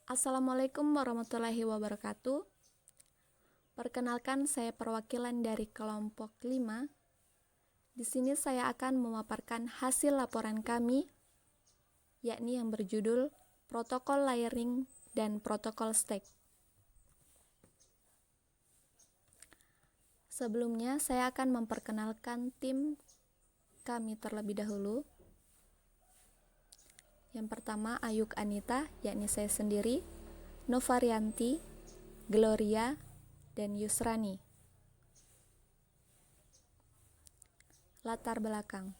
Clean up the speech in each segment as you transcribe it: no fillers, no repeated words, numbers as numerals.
Assalamualaikum warahmatullahi wabarakatuh. Perkenalkan, saya perwakilan dari kelompok 5. Di sini saya akan memaparkan hasil laporan kami, yakni yang berjudul Protokol Layering dan Protokol Stack. Sebelumnya, saya akan memperkenalkan tim kami terlebih dahulu. Yang pertama, Ayuk Anita, yakni saya sendiri, Novarianti, Gloria, dan Yusrani. Latar belakang.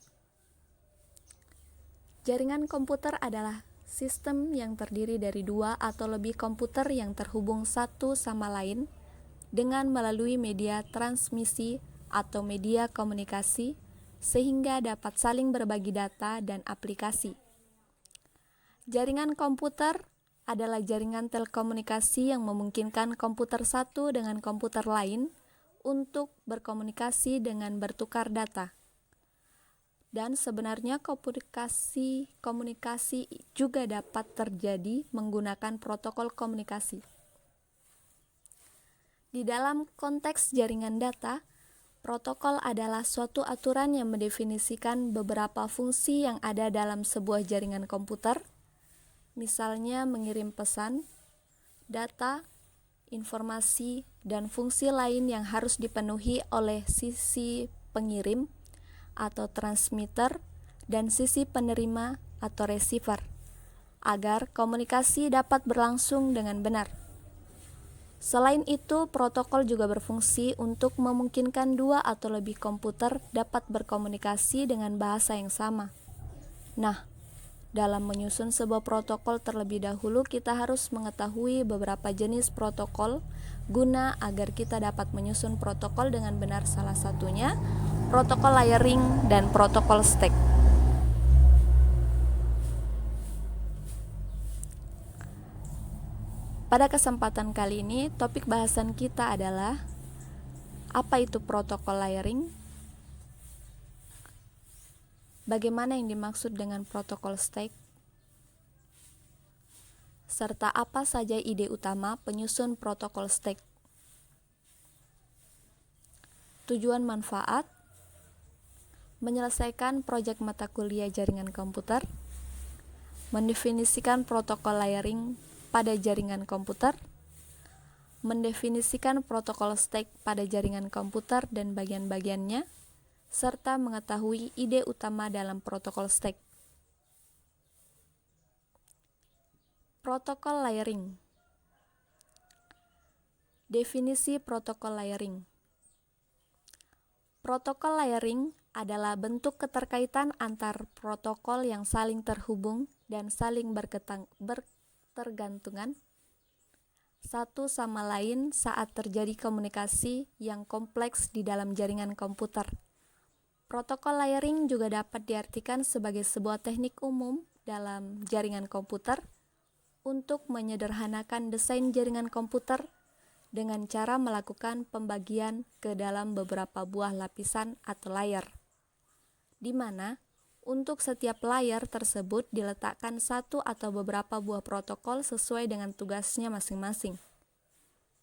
Jaringan komputer adalah sistem yang terdiri dari dua atau lebih komputer yang terhubung satu sama lain dengan melalui media transmisi atau media komunikasi sehingga dapat saling berbagi data dan aplikasi. Jaringan komputer adalah jaringan telekomunikasi yang memungkinkan komputer satu dengan komputer lain untuk berkomunikasi dengan bertukar data. Dan sebenarnya komunikasi juga dapat terjadi menggunakan protokol komunikasi. Di dalam konteks jaringan data, protokol adalah suatu aturan yang mendefinisikan beberapa fungsi yang ada dalam sebuah jaringan komputer, misalnya mengirim pesan, data, informasi, dan fungsi lain yang harus dipenuhi oleh sisi pengirim atau transmitter dan sisi penerima atau receiver, agar komunikasi dapat berlangsung dengan benar. Selain itu, protokol juga berfungsi untuk memungkinkan dua atau lebih komputer dapat berkomunikasi dengan bahasa yang sama. Nah, dalam menyusun sebuah protokol terlebih dahulu kita harus mengetahui beberapa jenis protokol guna agar kita dapat menyusun protokol dengan benar, salah satunya protokol layering dan protokol stack. Pada kesempatan kali ini, topik bahasan kita adalah apa itu protokol layering, bagaimana yang dimaksud dengan protokol stack, serta apa saja ide utama penyusun protokol stack. Tujuan manfaat: menyelesaikan proyek mata kuliah jaringan komputer, mendefinisikan protokol layering pada jaringan komputer, mendefinisikan protokol stack pada jaringan komputer dan bagian-bagiannya, serta mengetahui ide utama dalam protokol stack. Protokol layering. Definisi protokol layering. Protokol layering adalah bentuk keterkaitan antar protokol yang saling terhubung dan saling bertergantungan satu sama lain saat terjadi komunikasi yang kompleks di dalam jaringan komputer. Protokol layering juga dapat diartikan sebagai sebuah teknik umum dalam jaringan komputer untuk menyederhanakan desain jaringan komputer dengan cara melakukan pembagian ke dalam beberapa buah lapisan atau layer, di mana untuk setiap layer tersebut diletakkan satu atau beberapa buah protokol sesuai dengan tugasnya masing-masing.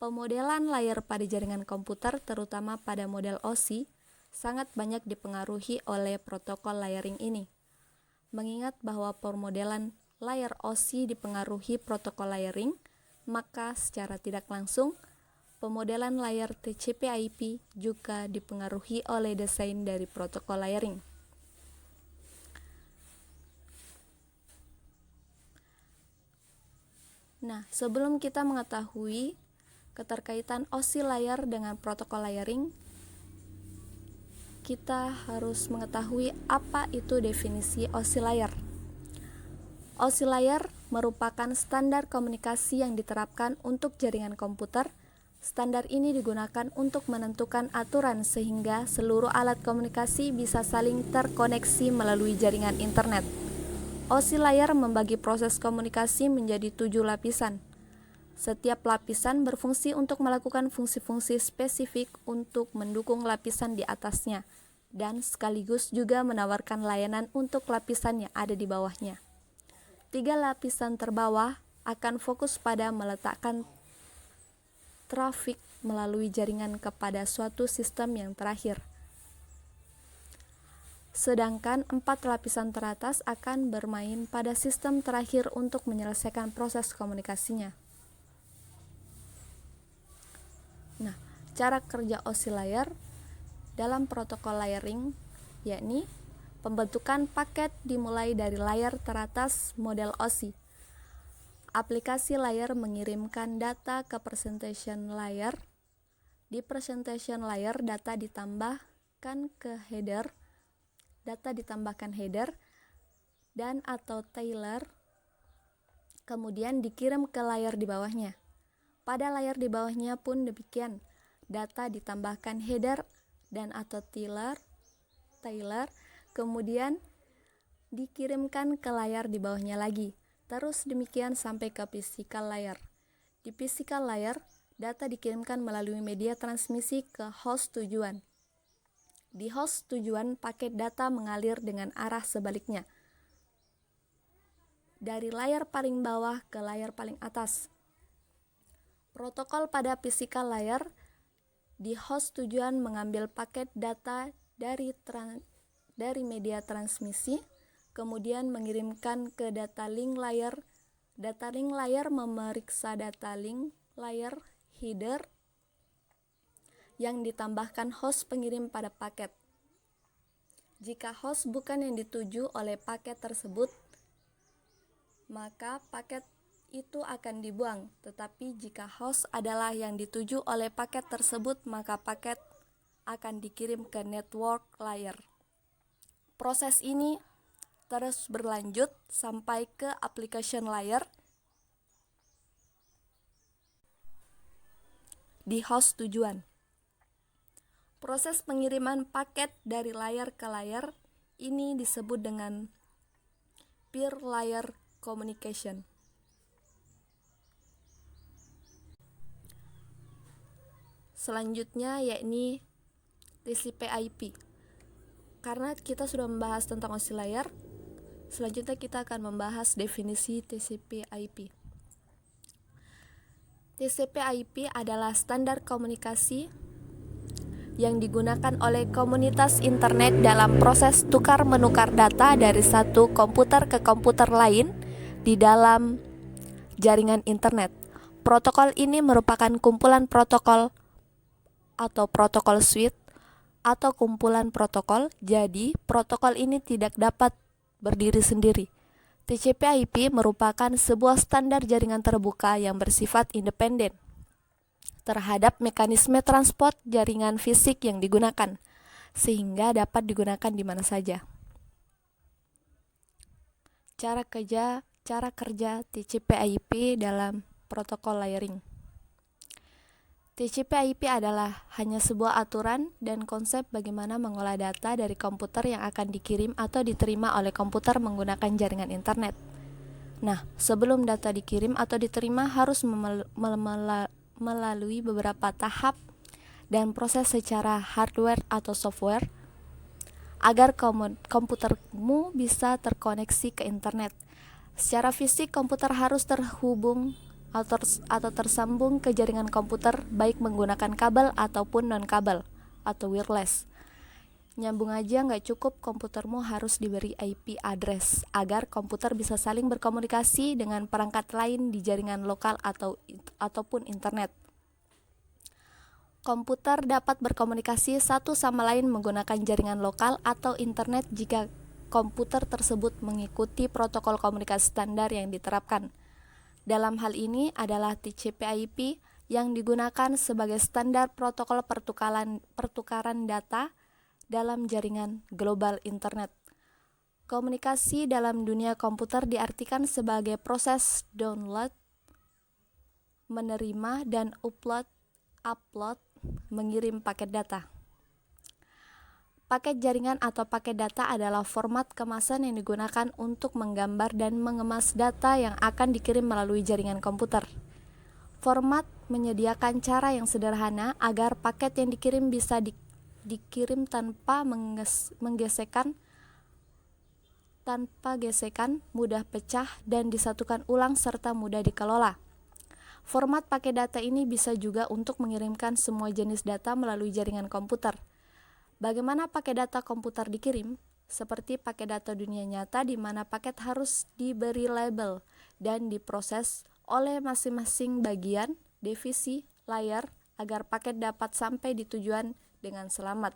Pemodelan layer pada jaringan komputer, terutama pada model OSI, sangat banyak dipengaruhi oleh protokol layering ini. Mengingat bahwa pemodelan layer OSI dipengaruhi protokol layering, maka secara tidak langsung pemodelan layar TCP/IP juga dipengaruhi oleh desain dari protokol layering. Nah, sebelum kita mengetahui keterkaitan OSI layer dengan protokol layering, kita harus mengetahui apa itu definisi OSI layer. OSI layer merupakan standar komunikasi yang diterapkan untuk jaringan komputer. Standar ini digunakan untuk menentukan aturan sehingga seluruh alat komunikasi bisa saling terkoneksi melalui jaringan internet. OSI layer membagi proses komunikasi menjadi 7 lapisan. Setiap lapisan berfungsi untuk melakukan fungsi-fungsi spesifik untuk mendukung lapisan di atasnya, dan sekaligus juga menawarkan layanan untuk lapisan yang ada di bawahnya. 3 lapisan terbawah akan fokus pada meletakkan trafik melalui jaringan kepada suatu sistem yang terakhir. Sedangkan 4 lapisan teratas akan bermain pada sistem terakhir untuk menyelesaikan proses komunikasinya. Nah, cara kerja OSI layer dalam protokol layering yakni pembentukan paket dimulai dari layer teratas model OSI. Aplikasi layer mengirimkan data ke presentation layer. Di presentation layer data ditambahkan dan atau tailor, kemudian dikirim ke layer di bawahnya. Pada layer di bawahnya pun demikian, data ditambahkan header dan atau tailor, kemudian dikirimkan ke layar di bawahnya lagi. Terus demikian sampai ke physical layer. Di physical layer, data dikirimkan melalui media transmisi ke host tujuan. Di host tujuan, paket data mengalir dengan arah sebaliknya, dari layar paling bawah ke layar paling atas. Protokol pada physical layer, di host tujuan mengambil paket data dari media transmisi, kemudian mengirimkan ke data link layer. Data link layer memeriksa data link layer header yang ditambahkan host pengirim pada paket. Jika host bukan yang dituju oleh paket tersebut, maka paket itu akan dibuang. Tetapi jika host adalah yang dituju oleh paket tersebut, maka paket akan dikirim ke network layer. Proses ini terus berlanjut sampai ke application layer di host tujuan. Proses pengiriman paket dari layar ke layar ini disebut dengan peer layer communication. Selanjutnya yakni TCP/IP. Karena kita sudah membahas tentang OSI layer, selanjutnya kita akan membahas definisi TCP/IP. TCP/IP adalah standar komunikasi yang digunakan oleh komunitas internet dalam proses tukar-menukar data dari satu komputer ke komputer lain di dalam jaringan internet. Protokol ini merupakan kumpulan protokol atau protokol suite atau kumpulan protokol, jadi protokol ini tidak dapat berdiri sendiri. TCP/IP merupakan sebuah standar jaringan terbuka yang bersifat independen terhadap mekanisme transport jaringan fisik yang digunakan, sehingga dapat digunakan di mana saja. Cara kerja TCP/IP dalam protokol layering. TCP/IP adalah hanya sebuah aturan dan konsep bagaimana mengolah data dari komputer yang akan dikirim atau diterima oleh komputer menggunakan jaringan internet. Nah, sebelum data dikirim atau diterima harus melalui beberapa tahap dan proses secara hardware atau software agar komputermu bisa terkoneksi ke internet. Secara fisik, komputer harus terhubung atau tersambung ke jaringan komputer baik menggunakan kabel ataupun non-kabel atau wireless. Nyambung aja nggak cukup, komputermu harus diberi IP address agar komputer bisa saling berkomunikasi dengan perangkat lain di jaringan lokal ataupun internet. Komputer dapat berkomunikasi satu sama lain menggunakan jaringan lokal atau internet jika komputer tersebut mengikuti protokol komunikasi standar yang diterapkan. Dalam hal ini adalah TCP/IP yang digunakan sebagai standar protokol pertukaran data dalam jaringan global internet. Komunikasi dalam dunia komputer diartikan sebagai proses download, menerima, dan upload, mengirim paket data. Paket jaringan atau paket data adalah format kemasan yang digunakan untuk menggambar dan mengemas data yang akan dikirim melalui jaringan komputer. Format menyediakan cara yang sederhana agar paket yang dikirim bisa dikirim tanpa menggesekkan tanpa gesekan, mudah pecah, dan disatukan ulang serta mudah dikelola. Format paket data ini bisa juga untuk mengirimkan semua jenis data melalui jaringan komputer. Bagaimana paket data komputer dikirim? Seperti paket data dunia nyata di mana paket harus diberi label dan diproses oleh masing-masing bagian divisi layar agar paket dapat sampai di tujuan dengan selamat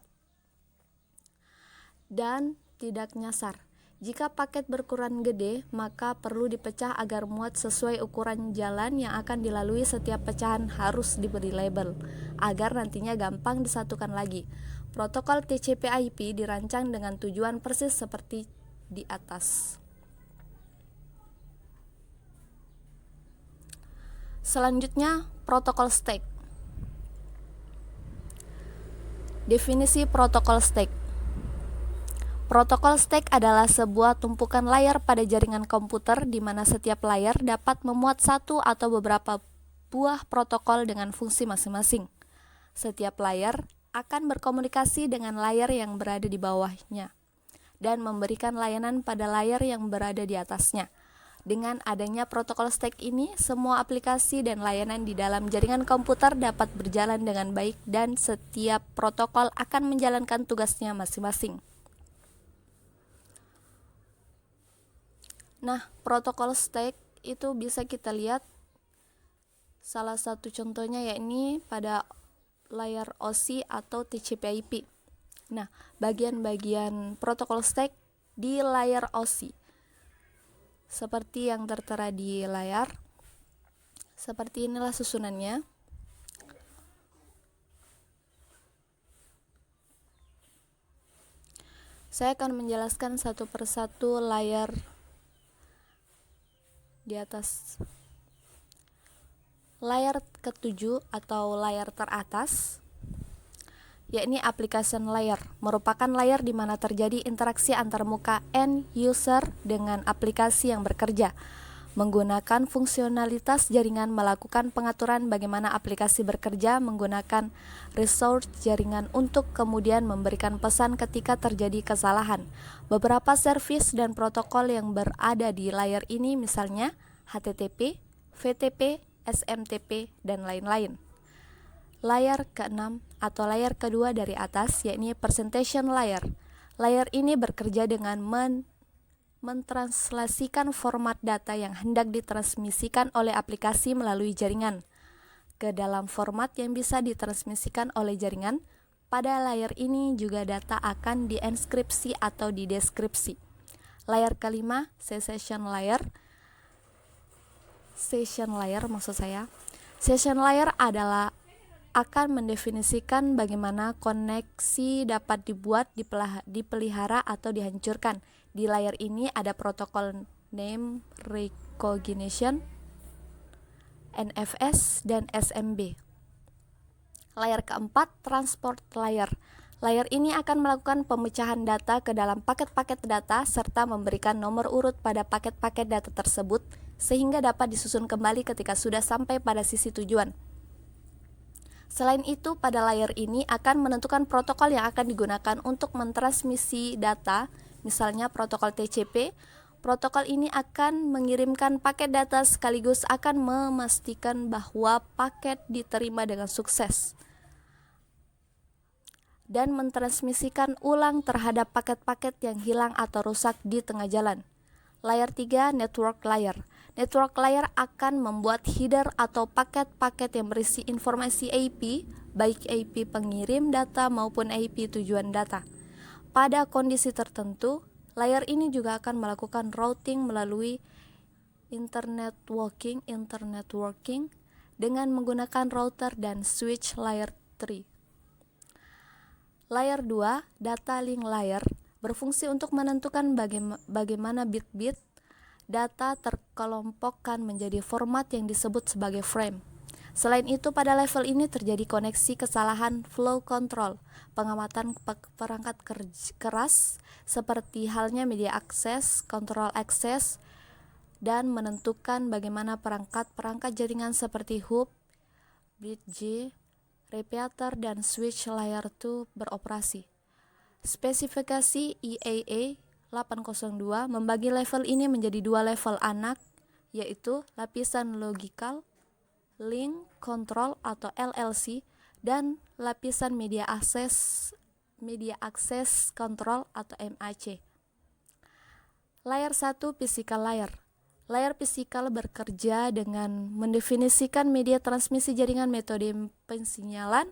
dan tidak nyasar. Jika paket berukuran gede, maka perlu dipecah agar muat sesuai ukuran jalan yang akan dilalui. Setiap pecahan harus diberi label, agar nantinya gampang disatukan lagi. Protokol TCP/IP dirancang dengan tujuan persis seperti di atas. Selanjutnya, protokol stack. Definisi protokol stack. Protokol stack adalah sebuah tumpukan layar pada jaringan komputer di mana setiap layar dapat memuat satu atau beberapa buah protokol dengan fungsi masing-masing. Setiap layar akan berkomunikasi dengan layar yang berada di bawahnya dan memberikan layanan pada layar yang berada di atasnya. Dengan adanya protokol stack ini, semua aplikasi dan layanan di dalam jaringan komputer dapat berjalan dengan baik dan setiap protokol akan menjalankan tugasnya masing-masing. Nah, protokol stack itu bisa kita lihat salah satu contohnya yakni pada layar OSI atau TCP/IP. Nah, bagian-bagian protokol stack di layar OSI seperti yang tertera di layar. Seperti inilah susunannya. Saya akan menjelaskan satu persatu layar di atas. Layar ke-7 atau layar teratas yakni application layer, merupakan layar di mana terjadi interaksi antar muka end user dengan aplikasi yang bekerja. Menggunakan fungsionalitas jaringan melakukan pengaturan bagaimana aplikasi bekerja menggunakan resource jaringan untuk kemudian memberikan pesan ketika terjadi kesalahan. Beberapa service dan protokol yang berada di layar ini misalnya HTTP, VTP, SMTP, dan lain-lain. Layar ke-6 atau layar kedua dari atas yakni presentation layer. Layar ini bekerja dengan mentranslasikan format data yang hendak ditransmisikan oleh aplikasi melalui jaringan ke dalam format yang bisa ditransmisikan oleh jaringan. Pada layar ini juga data akan dienkripsi atau dideskripsi. Layar kelima, session layer. Session layer adalah akan mendefinisikan bagaimana koneksi dapat dibuat, dipelihara atau dihancurkan. Di layar ini ada protokol name recognition, NFS, dan SMB. Layar keempat, transport layer. Layar ini akan melakukan pemecahan data ke dalam paket-paket data serta memberikan nomor urut pada paket-paket data tersebut sehingga dapat disusun kembali ketika sudah sampai pada sisi tujuan. Selain itu, pada layar ini akan menentukan protokol yang akan digunakan untuk mentransmisi data, misalnya protokol TCP. Protokol ini akan mengirimkan paket data sekaligus akan memastikan bahwa paket diterima dengan sukses dan mentransmisikan ulang terhadap paket-paket yang hilang atau rusak di tengah jalan. Layar 3, network layer. Network layer akan membuat header atau paket-paket yang berisi informasi IP, baik IP pengirim data maupun IP tujuan data. Pada kondisi tertentu, layar ini juga akan melakukan routing melalui internet working dengan menggunakan router dan switch layer 3. Layer 2, data link layer, berfungsi untuk menentukan bagaimana bit-bit data terkelompokkan menjadi format yang disebut sebagai frame. Selain itu, pada level ini terjadi koneksi kesalahan flow control, pengamatan perangkat keras seperti halnya media akses, kontrol akses, dan menentukan bagaimana perangkat-perangkat jaringan seperti hub, bridge, repeater, dan switch layer 2 beroperasi. Spesifikasi IAA 802 membagi level ini menjadi dua level anak, yaitu lapisan logical, link control atau LLC, dan lapisan media access control atau MAC. Layer 1 physical layer. Layer physical bekerja dengan mendefinisikan media transmisi jaringan, metode pensinyalan,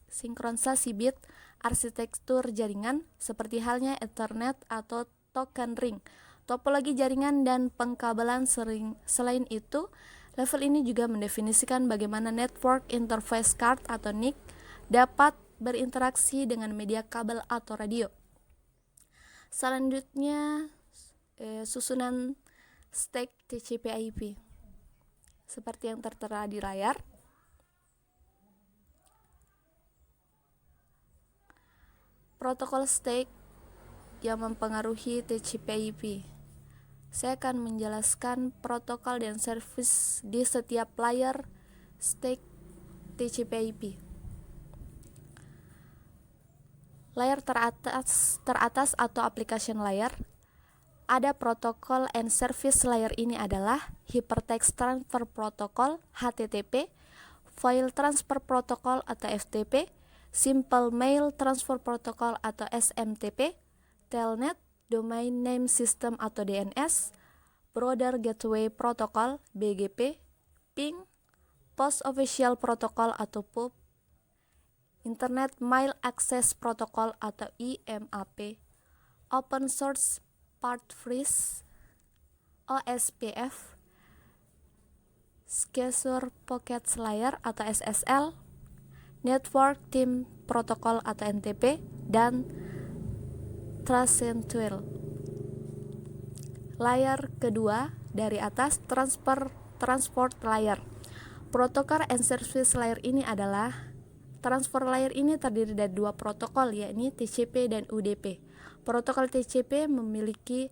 sinkronisasi bit, arsitektur jaringan seperti halnya Ethernet atau token ring, topologi jaringan dan pengkabelan. Selain itu, level ini juga mendefinisikan bagaimana network interface card atau NIC dapat berinteraksi dengan media kabel atau radio. Selanjutnya, susunan stack TCP/IP seperti yang tertera di layar. Protokol stack yang mempengaruhi TCP/IP. Saya akan menjelaskan protokol dan service di setiap layer stack TCP/IP. Layer teratas atau application layer. Ada protokol and service layer ini adalah Hypertext Transfer Protocol (HTTP), File Transfer Protocol atau FTP, Simple Mail Transfer Protocol atau SMTP, Telnet, Domain Name System atau DNS, Border Gateway Protocol (BGP), Ping, Post Official Protocol atau POP, Internet Mail Access Protocol atau IMAP, Open Source Part Freeze (OSPF), Secure Packets Layer atau SSL, Network Team Protocol atau NTP, dan Transit-Tool. Layer kedua dari atas, transport layer. Protokol and service layer ini adalah transfer layer ini terdiri dari dua protokol, yakni TCP dan UDP. Protokol TCP memiliki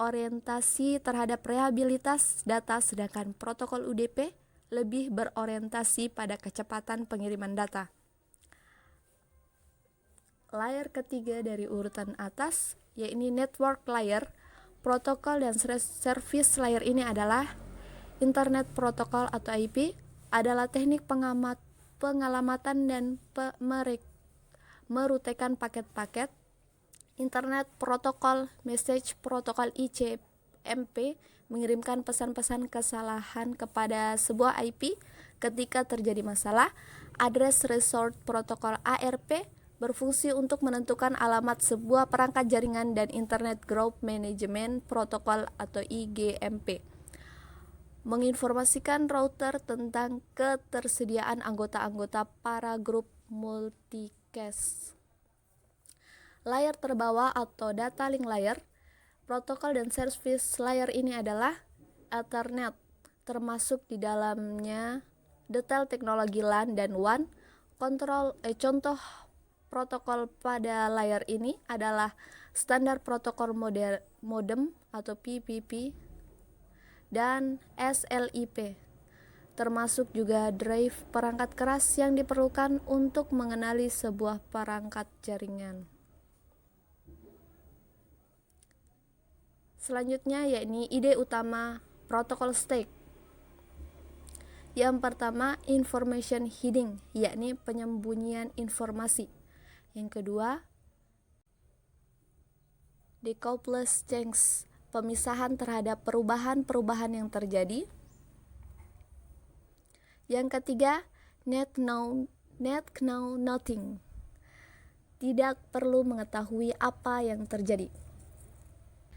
orientasi terhadap reliabilitas data, sedangkan protokol UDP lebih berorientasi pada kecepatan pengiriman data. Layer ketiga dari urutan atas, yakni network layer. Protokol dan service layer ini adalah Internet Protocol atau IP, adalah teknik pengalamatan dan merutekan paket-paket. Internet Protocol Message Protocol ICMP mengirimkan pesan-pesan kesalahan kepada sebuah IP ketika terjadi masalah. Address Resort Protocol ARP berfungsi untuk menentukan alamat sebuah perangkat jaringan, dan Internet Group Management Protocol atau IGMP menginformasikan router tentang ketersediaan anggota-anggota para grup multicast. Layer terbawah atau data link layer. Protokol dan service layer ini adalah Ethernet, termasuk di dalamnya detail teknologi LAN dan WAN. Contoh protokol pada layer ini adalah standar protokol modem atau PPP dan SLIP, termasuk juga drive perangkat keras yang diperlukan untuk mengenali sebuah perangkat jaringan. Selanjutnya, yakni ide utama protokol stack. Yang pertama, information hiding, yakni penyembunyian informasi. Yang kedua, decoupled change, pemisahan terhadap perubahan-perubahan yang terjadi. Yang ketiga, net know nothing, tidak perlu mengetahui apa yang terjadi.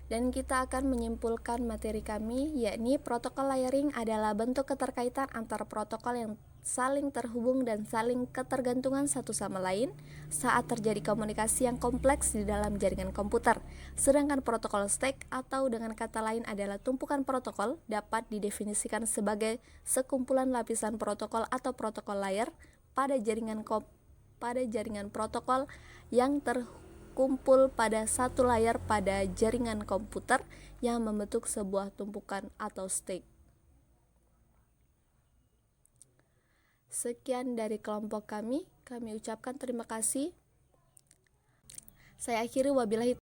Dan kita akan menyimpulkan materi kami, yakni protokol layering adalah bentuk keterkaitan antar protokol yang saling terhubung dan saling ketergantungan satu sama lain saat terjadi komunikasi yang kompleks di dalam jaringan komputer. Sedangkan protokol stack atau dengan kata lain adalah tumpukan protokol dapat didefinisikan sebagai sekumpulan lapisan protokol atau protokol layer pada jaringan protokol yang terkumpul pada satu layar pada jaringan komputer yang membentuk sebuah tumpukan atau stack. Sekian dari kelompok kami ucapkan terima kasih. Saya akhiri, wabillahi